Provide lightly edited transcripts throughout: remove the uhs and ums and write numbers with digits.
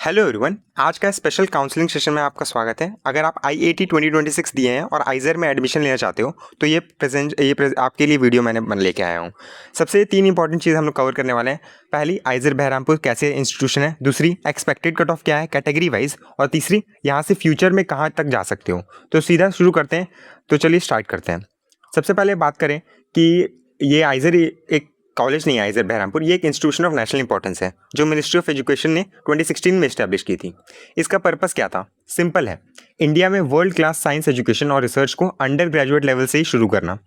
Hello everyone, आज का special counselling session में आपका स्वागत है। अगर आप आईआईटी 2026 दिए हैं और आइजर में एडमिशन लेना चाहते हो तो आपके लिए वीडियो मैंने बन लेके आया हूँ। सबसे तीन इंपॉर्टेंट चीज़ हम लोग कवर करने वाले हैं। पहली, आइजर बहरामपुर कैसे इंस्टीट्यूशन है। दूसरी, एक्सपेक्टेड कट ऑफ क्या है कैटेगरी वाइज। और तीसरी, यहाँ से फ्यूचर में कहाँ तक जा सकते हो। तो सीधा शुरू करते हैं। तो चलिए स्टार्ट करते हैं। सबसे पहले बात करें कि ये आइजर एक कॉलेज नहीं है। आइजर बहरामपुर ये एक इंस्टीट्यूशन ऑफ नेशनल इंपॉर्टेंस है जो मिनिस्ट्री ऑफ एजुकेशन ने 2016 में इस्टेब्लिश की थी। इसका पर्पस क्या था? सिंपल है, इंडिया में वर्ल्ड क्लास साइंस एजुकेशन और रिसर्च को अंडर ग्रेजुएट लेवल से ही शुरू करना।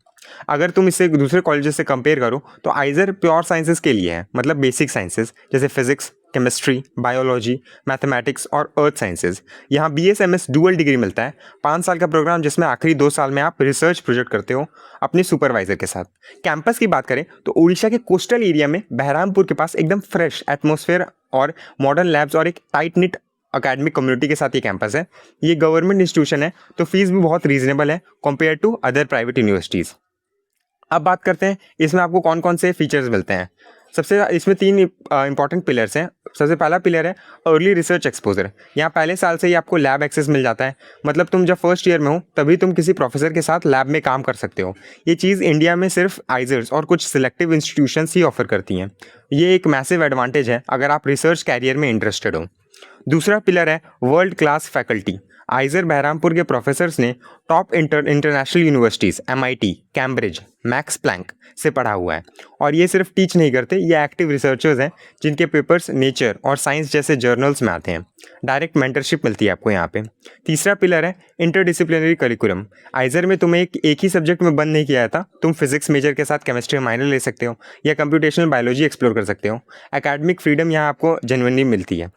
अगर तुम इसे दूसरे कॉलेजेस से कंपेयर करो तो आइजर प्योर साइंसेज के लिए है, मतलब बेसिक साइंसेज जैसे फिजिक्स, केमिस्ट्री, बायोलॉजी, मैथमेटिक्स और अर्थ साइंसेज। यहाँ BS MS डुअल डिग्री मिलता है। 5 साल का प्रोग्राम जिसमें आखिरी 2 साल में आप रिसर्च प्रोजेक्ट करते हो अपने सुपरवाइजर के साथ। कैंपस की बात करें तो उड़ीसा के कोस्टल एरिया में बहरामपुर के पास एकदम फ्रेश एटमॉस्फेयर और मॉडर्न लैब्स और एक टाइट निट अकेडमिक कम्युनिटी के साथ ये कैंपस है। ये गवर्नमेंट इंस्टीट्यूशन है तो फीस भी बहुत रीजनेबल है compare to other private universities. अब बात करते हैं इसमें आपको कौन कौन से फीचर्स मिलते हैं। सबसे इसमें तीन इंपॉर्टेंट पिलर्स हैं। सबसे पहला पिलर है अर्ली रिसर्च एक्सपोजर। यहाँ पहले साल से ही आपको लैब एक्सेस मिल जाता है। मतलब तुम जब फर्स्ट ईयर में हो तभी तुम किसी प्रोफेसर के साथ लैब में काम कर सकते हो। ये चीज़ इंडिया में सिर्फ आइजर्स और कुछ सिलेक्टिव इंस्टीट्यूशंस ही ऑफर करती हैं। ये एक मैसिव एडवांटेज है अगर आप रिसर्च कैरियर में इंटरेस्टेड हो। दूसरा पिलर है world class faculty. IISER Berhampur के प्रोफेसर्स ने top international universities MIT, Cambridge, Max Planck से पढ़ा हुआ है। और ये सिर्फ टीच नहीं करते, ये एक्टिव रिसर्चर्स हैं जिनके पेपर्स नेचर और साइंस जैसे जर्नल्स में आते हैं। डायरेक्ट मेंटरशिप मिलती है आपको यहाँ पे। तीसरा पिलर है इंटरडिसिप्लिनरी करिकुलम। आइजर में तुम्हें एक ही सब्जेक्ट में बंद नहीं किया जाता। तुम फिजिक्स मेजर के साथ केमिस्ट्री माइनर ले सकते हो या कंप्यूटेशनल बायोलॉजी एक्सप्लोर कर सकते हो। एकेडमिक फ्रीडम यहाँ आपको जेन्युइनली मिलती है।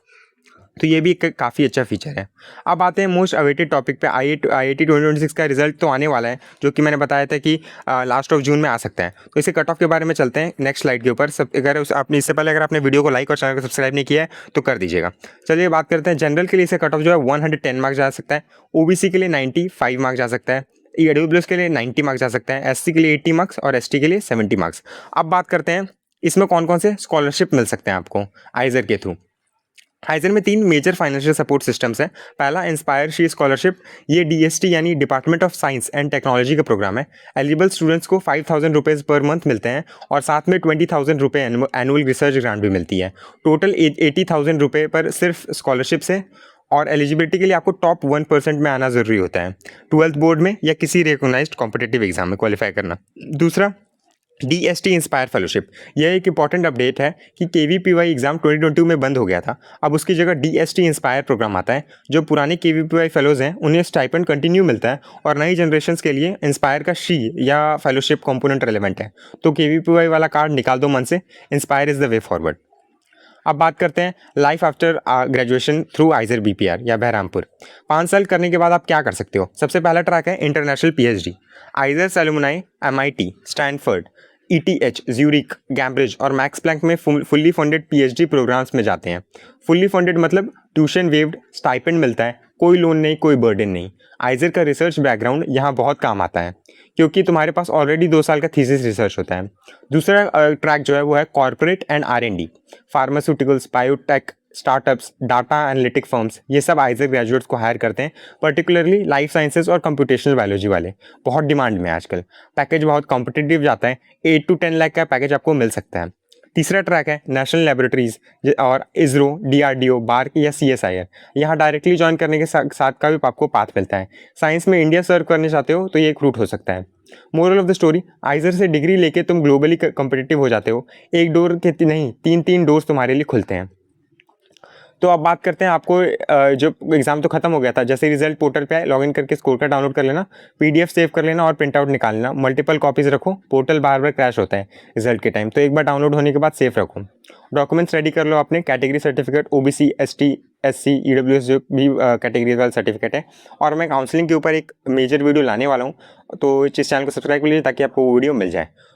तो ये भी एक काफ़ी अच्छा फीचर है। अब आते हैं मोस्ट अवेटेड टॉपिक पे। IIT 2026 का रिजल्ट तो आने वाला है, जो कि मैंने बताया था कि लास्ट ऑफ जून में आ सकता है। तो इसे कट ऑफ के बारे में चलते हैं नेक्स्ट स्लाइड के ऊपर। सब अगर आपने इससे पहले अगर आपने वीडियो को लाइक और चैनल को सब्सक्राइब नहीं किया है तो कर दीजिएगा। चलिए बात करते हैं जनरल के लिए। इसे कट ऑफ जो है 110 मार्क्स जा सकता है। OBC के लिए 95 मार्क्स जा सकता है। EWS के लिए 90 मार्क्स जा सकता है। SC के लिए 80 मार्क्स और ST के लिए 70 मार्क्स। अब बात करते हैं इसमें कौन कौन से स्कॉलरशिप मिल सकते हैं आपको आइजर के थ्रू। आइजर में 3 मेजर फाइनेंशियल सपोर्ट सिस्टम्स हैं। पहला इंस्पायर शी स्कॉलरशिप। ये DST यानी department of science and technology का प्रोग्राम है। एलिजिबल स्टूडेंट्स को 5,000 रुपीज़ पर मंथ मिलते हैं और साथ में 20,000 रुपये एनुअल रिसर्च ग्रांट भी मिलती है। टोटल 80,000 रुपये पर सिर्फ स्कॉलरशिप से। और एलिजिबिलिटी के लिए आपको टॉप 1% में आना ज़रूरी होता है, 12th बोर्ड में या किसी रिकॉग्नाइज्ड कॉम्पिटिटिव एग्जाम में क्वालिफाई करना। दूसरा DST इंस्पायर फेलोशिप। यह एक इंपॉर्टेंट अपडेट है कि KVPY एग्जाम 2022 में बंद हो गया था। अब उसकी जगह DST इंस्पायर प्रोग्राम आता है। जो पुराने KVPY फेलोज हैं उन्हें स्टाइपेंड कंटिन्यू मिलता है और नई जनरेशन्स के लिए इंस्पायर का शी या फेलोशिप कंपोनेंट रेलेवेंट है। तो KVPY वाला कार्ड निकाल दो मन से। Inspire is the way forward. अब बात करते हैं life after graduation through आइजर BPR या बहरामपुर। 5 साल करने के बाद आप क्या कर सकते हो। सबसे पहला ट्रैक है international PhD। आइजर alumni MIT, Stanford, ETH, Zurich, Cambridge और मैक्स प्लैंक में फुल्ली फंडेड PhD प्रोग्राम्स में जाते हैं। फुल्ली फंडेड मतलब ट्यूशन वेव्ड, स्टाइपेंड मिलता है, कोई लोन नहीं, कोई बर्डन नहीं। आइजर का रिसर्च बैकग्राउंड यहाँ बहुत काम आता है क्योंकि तुम्हारे पास ऑलरेडी 2 साल का थीसिस रिसर्च होता है। दूसरा ट्रैक जो है वो है corporate and R&D। Pharmaceuticals, biotech, startups, data analytic firms, ये सब आइजर ग्रेजुएट्स को हायर करते हैं। पर्टिकुलरली लाइफ साइंसेज और कंप्यूटेशनल बायोलॉजी वाले बहुत डिमांड में आजकल। पैकेज बहुत कॉम्पिटिटिव जाता है, 8 to 10 लाख का पैकेज आपको मिल सकता है। तीसरा ट्रैक है नेशनल लेबोरेटरीज और ISRO, DRDO, बार्क या CSIR। यहाँ डायरेक्टली ज्वाइन करने के साथ का भी आपको पाथ मिलता है। साइंस में इंडिया सर्व करना चाहते हो तो ये एक रूट हो सकता है। मोरल ऑफ द स्टोरी, आइजर से डिग्री लेके तुम ग्लोबली कम्पिटिटिव हो जाते हो। एक डोर के नहीं, 3 डोर्स तुम्हारे लिए खुलते हैं। तो अब बात करते हैं आपको जो एग्जाम तो खत्म हो गया था, जैसे रिजल्ट पोर्टल पे लॉगिन करके स्कोर कार्ड डाउनलोड कर लेना, PDF सेव कर लेना और प्रिंट आउट निकाल लेना। मल्टीपल कॉपीज रखो, पोर्टल बार बार क्रैश होता है रिजल्ट के टाइम, तो एक बार डाउनलोड होने के बाद सेव रखो। डॉक्यूमेंट्स रेडी कर लो अपने, category certificate, OBC, ST, SC, EWS जो भी कैटेगरी वाला सर्टिफिकेट है। और मैं काउंसलिंग के ऊपर एक मेजर वीडियो लाने वाला हूँ, तो इस चैनल को सब्सक्राइब कर लीजिए ताकि आपको वीडियो मिल जाए।